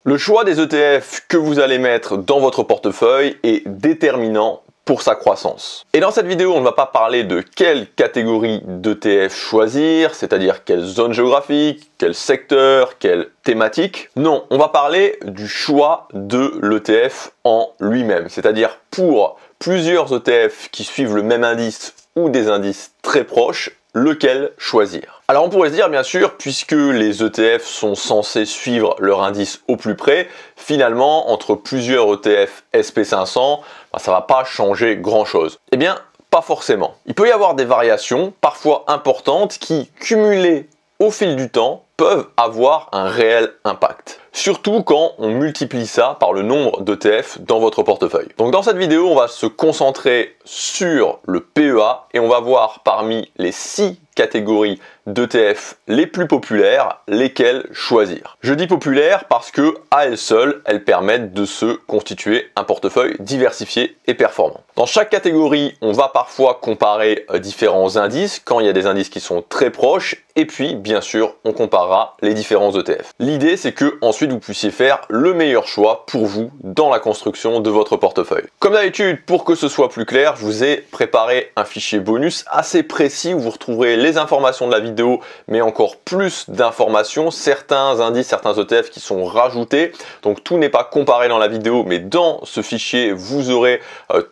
Le choix des ETF que vous allez mettre dans votre portefeuille est déterminant pour sa croissance. Et dans cette vidéo, on ne va pas parler de quelle catégorie d'ETF choisir, c'est-à-dire quelle zone géographique, quel secteur, quelle thématique. Non, on va parler du choix de l'ETF en lui-même, c'est-à-dire pour plusieurs ETF qui suivent le même indice ou des indices très proches, lequel choisir. Alors on pourrait se dire bien sûr, puisque les ETF sont censés suivre leur indice au plus près, finalement entre plusieurs ETF SP500, ça va pas changer grand chose. Eh bien, pas forcément. Il peut y avoir des variations, parfois importantes, qui, cumulées au fil du temps, peuvent avoir un réel impact. Surtout quand on multiplie ça par le nombre d'ETF dans votre portefeuille. Donc dans cette vidéo, on va se concentrer sur le PEA et on va voir parmi les 6 catégories d'ETF les plus populaires, lesquelles choisir. Je dis populaires parce que à elles seules, elles permettent de se constituer un portefeuille diversifié et performant. Dans chaque catégorie, on va parfois comparer différents indices quand il y a des indices qui sont très proches et puis bien sûr, on comparera les différents ETF. L'idée, c'est que ensuite vous puissiez faire le meilleur choix pour vous dans la construction de votre portefeuille. Comme d'habitude, pour que ce soit plus clair, je vous ai préparé un fichier bonus assez précis où vous retrouverez les informations de la vidéo, mais encore plus d'informations, certains indices, certains ETF qui sont rajoutés. Donc tout n'est pas comparé dans la vidéo, mais dans ce fichier, vous aurez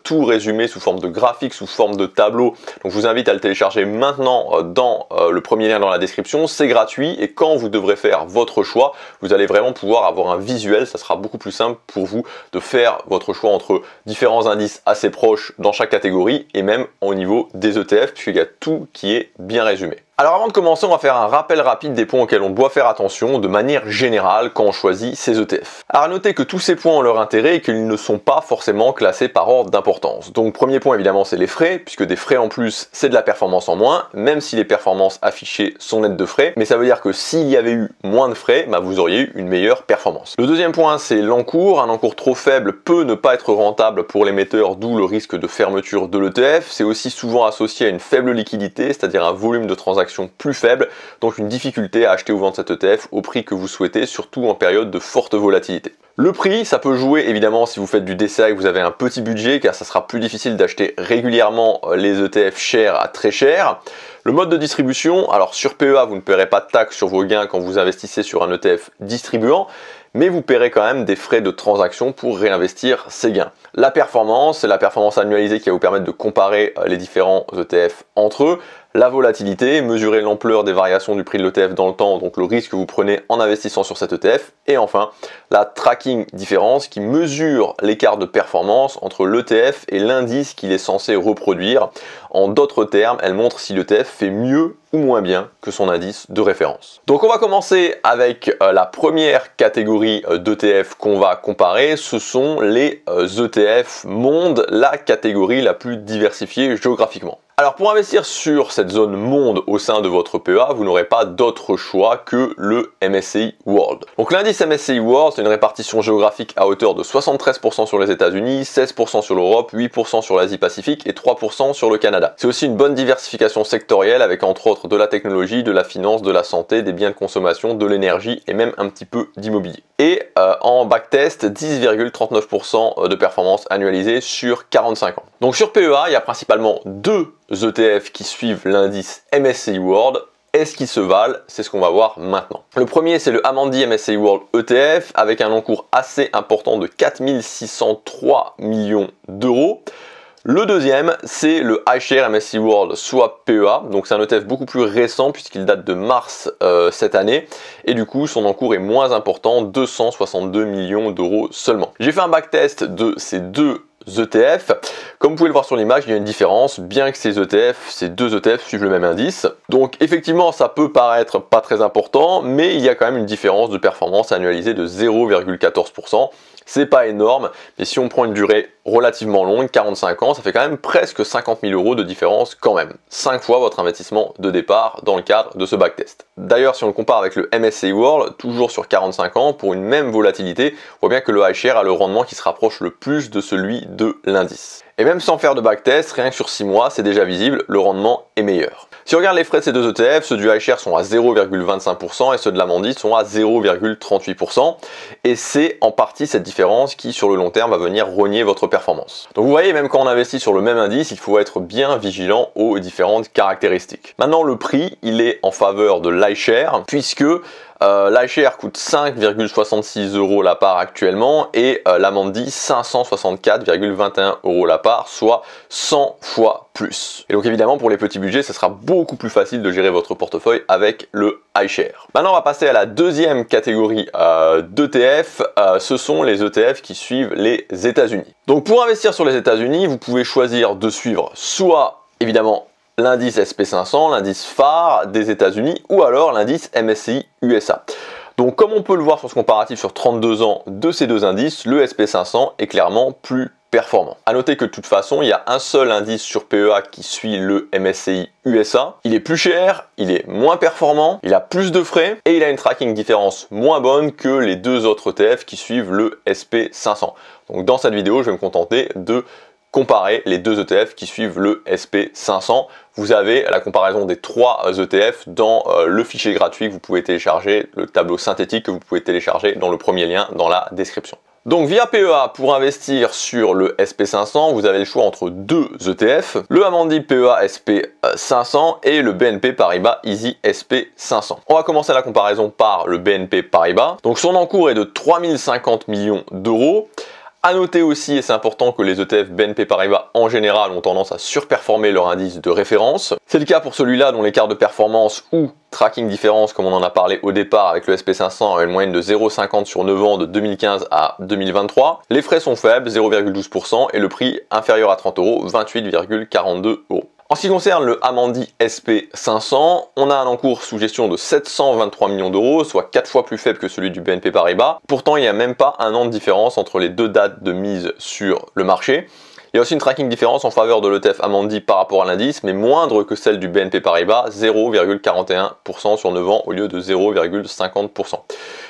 tout résumé sous forme de graphique, sous forme de tableau. Donc je vous invite à le télécharger maintenant dans le premier lien dans la description. C'est gratuit et quand vous devrez faire votre choix, vous allez vraiment pouvoir avoir un visuel. Ça sera beaucoup plus simple pour vous de faire votre choix entre différents indices assez proches dans chaque catégorie et même au niveau des ETF, puisqu'il y a tout qui est bien résumé. Alors avant de commencer, on va faire un rappel rapide des points auxquels on doit faire attention de manière générale quand on choisit ces ETF. Alors à noter que tous ces points ont leur intérêt et qu'ils ne sont pas forcément classés par ordre d'importance. Donc premier point évidemment, c'est les frais, puisque des frais en plus c'est de la performance en moins, même si les performances affichées sont nettes de frais, mais ça veut dire que s'il y avait eu moins de frais, vous auriez eu une meilleure performance. Le deuxième point, c'est l'encours. Un encours trop faible peut ne pas être rentable pour l'émetteur, d'où le risque de fermeture de l'ETF. C'est aussi souvent associé à une faible liquidité, c'est-à-dire un volume de transactions plus faible, donc une difficulté à acheter ou vendre cet ETF au prix que vous souhaitez, surtout en période de forte volatilité. Le prix, ça peut jouer évidemment si vous faites du DCA et que vous avez un petit budget, car ça sera plus difficile d'acheter régulièrement les ETF chers à très cher. Le mode de distribution, alors sur PEA, vous ne paierez pas de taxes sur vos gains quand vous investissez sur un ETF distribuant, mais vous paierez quand même des frais de transaction pour réinvestir ces gains. La performance, c'est la performance annualisée qui va vous permettre de comparer les différents ETF entre eux. La volatilité, mesurer l'ampleur des variations du prix de l'ETF dans le temps, donc le risque que vous prenez en investissant sur cet ETF. Et enfin, la tracking différence qui mesure l'écart de performance entre l'ETF et l'indice qu'il est censé reproduire. En d'autres termes, elle montre si l'ETF fait mieux ou moins bien que son indice de référence. Donc on va commencer avec la première catégorie d'ETF qu'on va comparer, ce sont les ETF monde, la catégorie la plus diversifiée géographiquement. Alors pour investir sur cette zone monde au sein de votre PEA, vous n'aurez pas d'autre choix que le MSCI World. Donc l'indice MSCI World, c'est une répartition géographique à hauteur de 73% sur les États-Unis, 16% sur l'Europe, 8% sur l'Asie-Pacifique et 3% sur le Canada. C'est aussi une bonne diversification sectorielle avec entre autres de la technologie, de la finance, de la santé, des biens de consommation, de l'énergie et même un petit peu d'immobilier. Et en backtest, 10,39% de performance annualisée sur 45 ans. Donc sur PEA, il y a principalement deux ETF qui suivent l'indice MSCI World. Est-ce qu'ils se valent? C'est ce qu'on va voir maintenant. Le premier, c'est le Amundi MSCI World ETF avec un encours assez important de 4603 millions d'euros. Le deuxième, c'est le iShares MSCI World Swap PEA. Donc c'est un ETF beaucoup plus récent puisqu'il date de mars cette année. Et du coup, son encours est moins important, 262 millions d'euros seulement. J'ai fait un backtest de ces deux ETF. Comme vous pouvez le voir sur l'image, il y a une différence, bien que ces deux ETF suivent le même indice. Donc effectivement, ça peut paraître pas très important, mais il y a quand même une différence de performance annualisée de 0,14%. C'est pas énorme, mais si on prend une durée relativement longue, 45 ans, ça fait quand même presque 50 000 euros de différence quand même. 5 fois votre investissement de départ dans le cadre de ce backtest. D'ailleurs, si on le compare avec le MSCI World, toujours sur 45 ans, pour une même volatilité, on voit bien que le iShares a le rendement qui se rapproche le plus de celui de l'indice. Et même sans faire de backtest, rien que sur 6 mois, c'est déjà visible, le rendement est meilleur. Si on regarde les frais de ces deux ETF, ceux du iShares sont à 0,25% et ceux de l'Amundi sont à 0,38%. Et c'est en partie cette différence qui, sur le long terme, va venir rogner votre performance. Donc vous voyez, même quand on investit sur le même indice, il faut être bien vigilant aux différentes caractéristiques. Maintenant, le prix, il est en faveur de l'iShares, puisque l'iShares coûte 5,66 € la part actuellement et l'Amundi 564,21 € la part, soit 100 fois plus. Et donc évidemment pour les petits budgets, ce sera beaucoup plus facile de gérer votre portefeuille avec le iShares. Maintenant on va passer à la deuxième catégorie d'ETF, ce sont les ETF qui suivent les États-Unis. Donc pour investir sur les États-Unis, vous pouvez choisir de suivre soit évidemment l'indice SP500, l'indice phare des États-Unis, ou alors l'indice MSCI USA. Donc comme on peut le voir sur ce comparatif sur 32 ans de ces deux indices, le SP500 est clairement plus performant. A noter que de toute façon, il y a un seul indice sur PEA qui suit le MSCI USA. Il est plus cher, il est moins performant, il a plus de frais et il a une tracking différence moins bonne que les deux autres ETF qui suivent le SP500. Donc dans cette vidéo, je vais me contenter de comparer les deux ETF qui suivent le SP500. Vous avez la comparaison des trois ETF dans le fichier gratuit que vous pouvez télécharger, le tableau synthétique que vous pouvez télécharger dans le premier lien dans la description. Donc via PEA, pour investir sur le SP500, vous avez le choix entre deux ETF, le Amundi PEA SP500 et le BNP Paribas Easy SP500. On va commencer la comparaison par le BNP Paribas. Donc son encours est de 3050 millions d'euros. A noter aussi, et c'est important, que les ETF BNP Paribas en général ont tendance à surperformer leur indice de référence. C'est le cas pour celui-là dont l'écart de performance ou tracking différence, comme on en a parlé au départ avec le SP500, a une moyenne de 0,50 sur 9 ans de 2015 à 2023. Les frais sont faibles, 0,12%, et le prix inférieur à 30 €, 28,42 €. En ce qui concerne le Amundi SP500, on a un encours sous gestion de 723 millions d'euros, soit 4 fois plus faible que celui du BNP Paribas. Pourtant, il n'y a même pas un an de différence entre les deux dates de mise sur le marché. Il y a aussi une tracking différence en faveur de l'ETF Amundi par rapport à l'indice, mais moindre que celle du BNP Paribas, 0,41% sur 9 ans au lieu de 0,50%.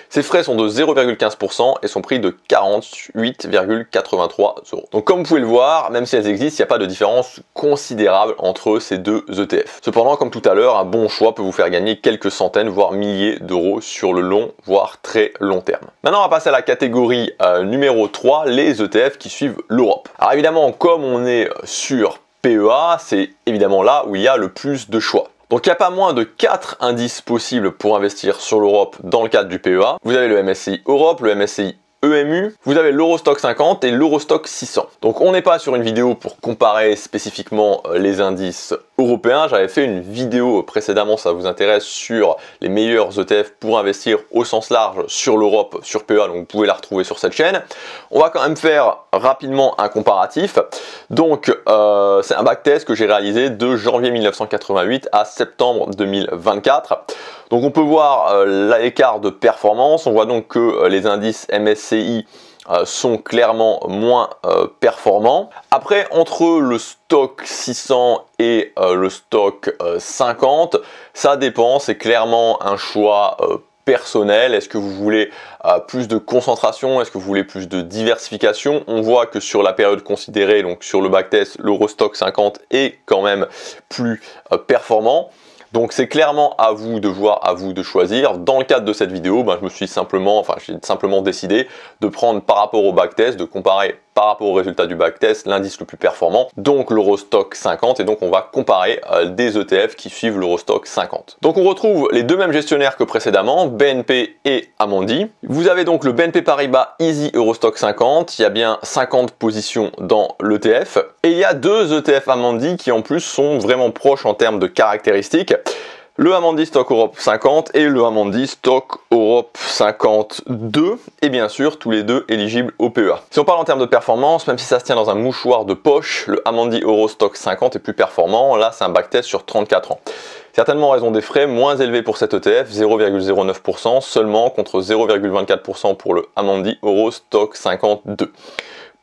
Ses frais sont de 0,15% et son prix de 48,83 €. Donc comme vous pouvez le voir, même si elles existent, il n'y a pas de différence considérable entre ces deux ETF. Cependant, comme tout à l'heure, un bon choix peut vous faire gagner quelques centaines, voire milliers d'euros sur le long, voire très long terme. Maintenant, on va passer à la catégorie numéro 3, les ETF qui suivent l'Europe. Alors évidemment, comme on est sur PEA, c'est évidemment là où il y a le plus de choix. Donc il n'y a pas moins de 4 indices possibles pour investir sur l'Europe dans le cadre du PEA. Vous avez le MSCI Europe, le MSCI EMU, vous avez l'Eurostock 50 et l'Eurostock 600. Donc on n'est pas sur une vidéo pour comparer spécifiquement les indices européens. J'avais fait une vidéo précédemment, ça vous intéresse, sur les meilleurs ETF pour investir au sens large sur l'Europe, sur PEA, donc vous pouvez la retrouver sur cette chaîne. On va quand même faire rapidement un comparatif. Donc c'est un backtest que j'ai réalisé de janvier 1988 à septembre 2024. Donc on peut voir l'écart de performance. On voit donc que les indices MSCI sont clairement moins performants. Après, entre le stock 600 et le stock 50, ça dépend, c'est clairement un choix personnel. Est-ce que vous voulez plus de concentration? Est-ce que vous voulez plus de diversification? On voit que sur la période considérée, donc sur le backtest, l'Eurostock 50 est quand même plus performant. Donc c'est clairement à vous de voir, à vous de choisir. Dans le cadre de cette vidéo, j'ai simplement décidé de prendre par rapport au backtest, de comparer par rapport au résultat du backtest l'indice le plus performant, donc l'Eurostock 50, et donc on va comparer des ETF qui suivent l'Eurostock 50. Donc on retrouve les deux mêmes gestionnaires que précédemment, BNP et Amundi. Vous avez donc le BNP Paribas Easy Eurostock 50, il y a bien 50 positions dans l'ETF, et il y a deux ETF Amundi qui en plus sont vraiment proches en termes de caractéristiques. Le Amundi Stock Europe 50 et le Amundi Stock Europe 52, et bien sûr tous les deux éligibles au PEA. Si on parle en termes de performance, même si ça se tient dans un mouchoir de poche, le Amundi Eurostock 50 est plus performant. Là c'est un backtest sur 34 ans. Certainement en raison des frais moins élevés pour cet ETF, 0,09% seulement contre 0,24% pour le Amundi Eurostock 52.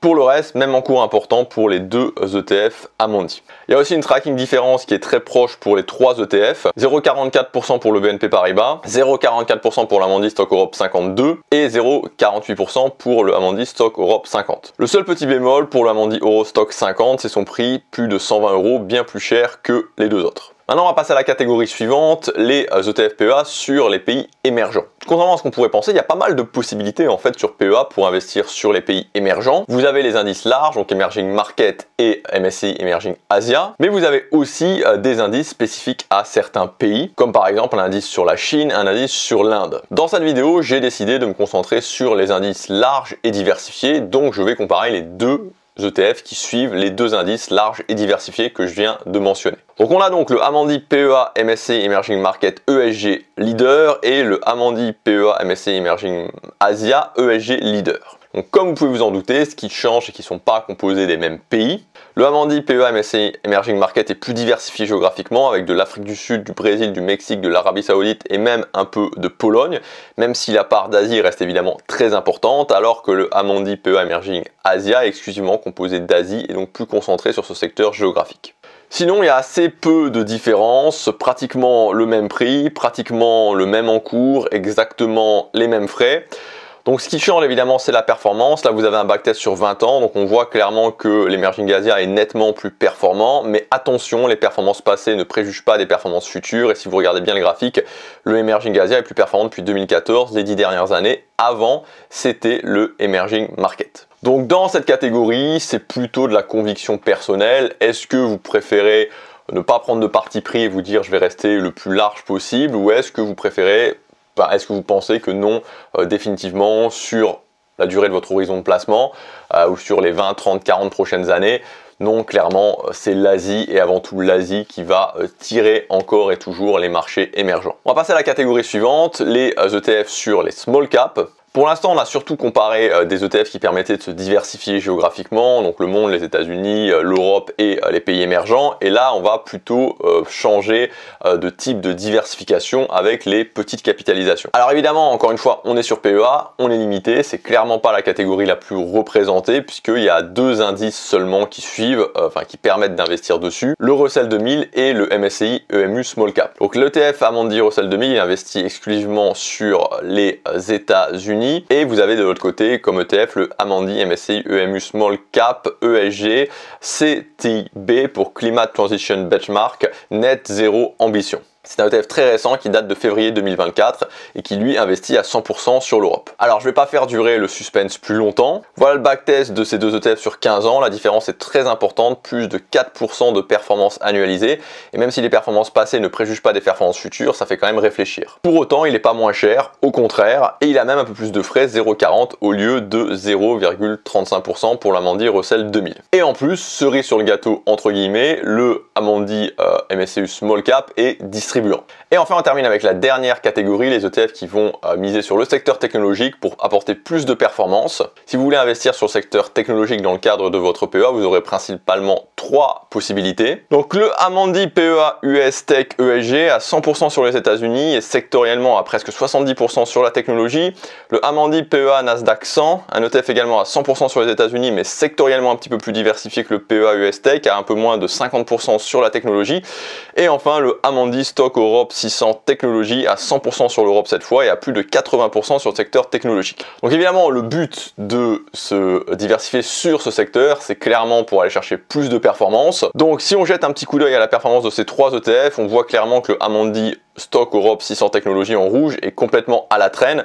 Pour le reste, même encours important pour les deux ETF Amundi. Il y a aussi une tracking différence qui est très proche pour les trois ETF. 0,44% pour le BNP Paribas, 0,44% pour l'Amundi Stock Europe 52 et 0,48% pour le Amundi Stock Europe 50. Le seul petit bémol pour l'Amundi Euro Stock 50, c'est son prix, plus de 120 €, bien plus cher que les deux autres. Maintenant, on va passer à la catégorie suivante, les ETF PEA sur les pays émergents. Contrairement à ce qu'on pourrait penser, il y a pas mal de possibilités en fait sur PEA pour investir sur les pays émergents. Vous avez les indices larges, donc Emerging Market et MSCI Emerging Asia, mais vous avez aussi des indices spécifiques à certains pays, comme par exemple un indice sur la Chine, un indice sur l'Inde. Dans cette vidéo, j'ai décidé de me concentrer sur les indices larges et diversifiés, donc je vais comparer les deux ETF qui suivent les deux indices larges et diversifiés que je viens de mentionner. Donc on a donc le Amundi PEA MSCI Emerging Market ESG Leader et le Amundi PEA MSCI Emerging Asia ESG Leader. Donc comme vous pouvez vous en douter, ce qui change, c'est qu'ils ne sont pas composés des mêmes pays. Le Amundi PEA MSCI Emerging Market est plus diversifié géographiquement avec de l'Afrique du Sud, du Brésil, du Mexique, de l'Arabie Saoudite et même un peu de Pologne, même si la part d'Asie reste évidemment très importante, alors que le Amundi PEA Emerging Asia est exclusivement composé d'Asie et donc plus concentré sur ce secteur géographique. Sinon, il y a assez peu de différences, pratiquement le même prix, pratiquement le même encours, exactement les mêmes frais. Donc ce qui change évidemment, c'est la performance. Là vous avez un backtest sur 20 ans, donc on voit clairement que l'Emerging Asia est nettement plus performant, mais attention, les performances passées ne préjugent pas des performances futures, et si vous regardez bien le graphique, le Emerging Asia est plus performant depuis 2014, les 10 dernières années. Avant, c'était le Emerging Market. Donc dans cette catégorie, c'est plutôt de la conviction personnelle. Est-ce que vous préférez ne pas prendre de parti pris et vous dire je vais rester le plus large possible, ou est-ce que vous préférez est-ce que vous pensez que non, définitivement, sur la durée de votre horizon de placement, ou sur les 20, 30, 40 prochaines années, non, clairement, c'est l'Asie et avant tout l'Asie qui va tirer encore et toujours les marchés émergents. On va passer à la catégorie suivante, les ETF sur les small caps. Pour l'instant, on a surtout comparé des ETF qui permettaient de se diversifier géographiquement, donc le monde, les États-Unis, l'Europe et les pays émergents. Et là, on va plutôt changer de type de diversification avec les petites capitalisations. Alors évidemment, encore une fois, on est sur PEA, on est limité, c'est clairement pas la catégorie la plus représentée puisqu'il y a deux indices seulement qui suivent, qui permettent d'investir dessus, le Russell 2000 et le MSCI EMU Small Cap. Donc l'ETF Amundi Russell 2000 investit exclusivement sur les États-Unis. Et vous avez de l'autre côté comme ETF le Amundi MSCI EMU Small Cap ESG CTB pour Climate Transition Benchmark Net Zero Ambition. C'est un ETF très récent qui date de février 2024 et qui lui investit à 100% sur l'Europe. Alors je ne vais pas faire durer le suspense plus longtemps. Voilà le backtest de ces deux ETF sur 15 ans. La différence est très importante, plus de 4% de performance annualisée. Et même si les performances passées ne préjugent pas des performances futures, ça fait quand même réfléchir. Pour autant, il n'est pas moins cher, au contraire, et il a même un peu plus de frais, 0,40 au lieu de 0,35% pour l'Amundi Russell 2000. Et en plus, cerise sur le gâteau entre guillemets, le Amundi MSCI Small Cap est distribuant. Et enfin, on termine avec la dernière catégorie, les ETF qui vont miser sur le secteur technologique pour apporter plus de performance. Si vous voulez investir sur le secteur technologique dans le cadre de votre PEA, vous aurez principalement trois possibilités. Donc le Amundi PEA US Tech ESG à 100% sur les États-Unis et sectoriellement à presque 70% sur la technologie. Le Amundi PEA Nasdaq 100, un ETF également à 100% sur les États-Unis mais sectoriellement un petit peu plus diversifié que le PEA US Tech à un peu moins de 50% sur la technologie. Et enfin le Amundi Stock Europe 600 Technologies à 100% sur l'Europe cette fois et à plus de 80% sur le secteur technologique. Donc évidemment le but de se diversifier sur ce secteur, c'est clairement pour aller chercher plus de performance. Donc si on jette un petit coup d'œil à la performance de ces trois ETF, on voit clairement que le Amundi Stock Europe 600 Technologies en rouge est complètement à la traîne.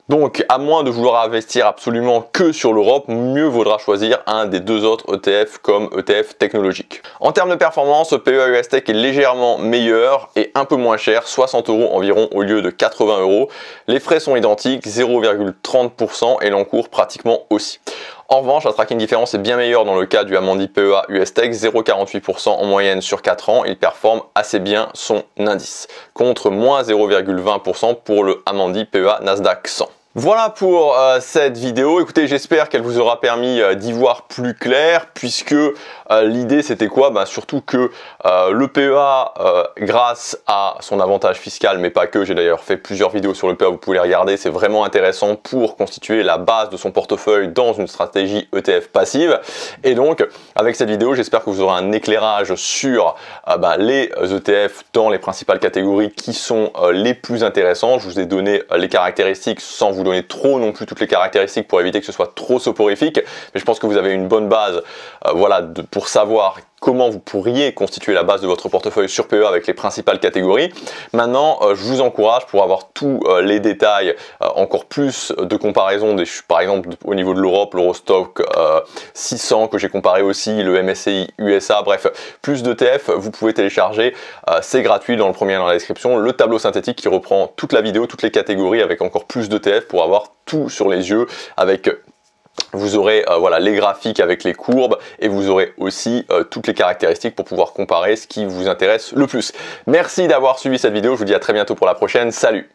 Donc, à moins de vouloir investir absolument que sur l'Europe, mieux vaudra choisir un des deux autres ETF comme ETF technologique. En termes de performance, le PEA US Tech est légèrement meilleur et un peu moins cher, 60 € environ au lieu de 80 €. Les frais sont identiques, 0,30% et l'encours pratiquement aussi. En revanche, la tracking différence est bien meilleure dans le cas du Amundi PEA US Tech, 0,48% en moyenne sur 4 ans. Il performe assez bien son indice, contre moins 0,20% pour le Amundi PEA Nasdaq 100. Voilà pour cette vidéo. Écoutez, j'espère qu'elle vous aura permis d'y voir plus clair, puisque l'idée c'était quoi? Surtout que le PEA, grâce à son avantage fiscal, mais pas que, j'ai d'ailleurs fait plusieurs vidéos sur le PEA, vous pouvez les regarder, c'est vraiment intéressant pour constituer la base de son portefeuille dans une stratégie ETF passive. Et donc, avec cette vidéo, j'espère que vous aurez un éclairage sur les ETF dans les principales catégories qui sont les plus intéressants. Je vous ai donné les caractéristiques sans vous donner trop non plus toutes les caractéristiques pour éviter que ce soit trop soporifique, mais je pense que vous avez une bonne base pour savoir comment vous pourriez constituer la base de votre portefeuille sur PEA avec les principales catégories. Maintenant, je vous encourage pour avoir tous les détails, encore plus de comparaison, par exemple au niveau de l'Europe, l'Eurostock 600 que j'ai comparé aussi, le MSCI USA, bref, plus d'ETF, vous pouvez télécharger, c'est gratuit, dans le premier lien dans la description, le tableau synthétique qui reprend toute la vidéo, toutes les catégories avec encore plus d'ETF pour avoir tout sur les yeux avec... Vous aurez les graphiques avec les courbes et vous aurez aussi toutes les caractéristiques pour pouvoir comparer ce qui vous intéresse le plus. Merci d'avoir suivi cette vidéo, je vous dis à très bientôt pour la prochaine, salut!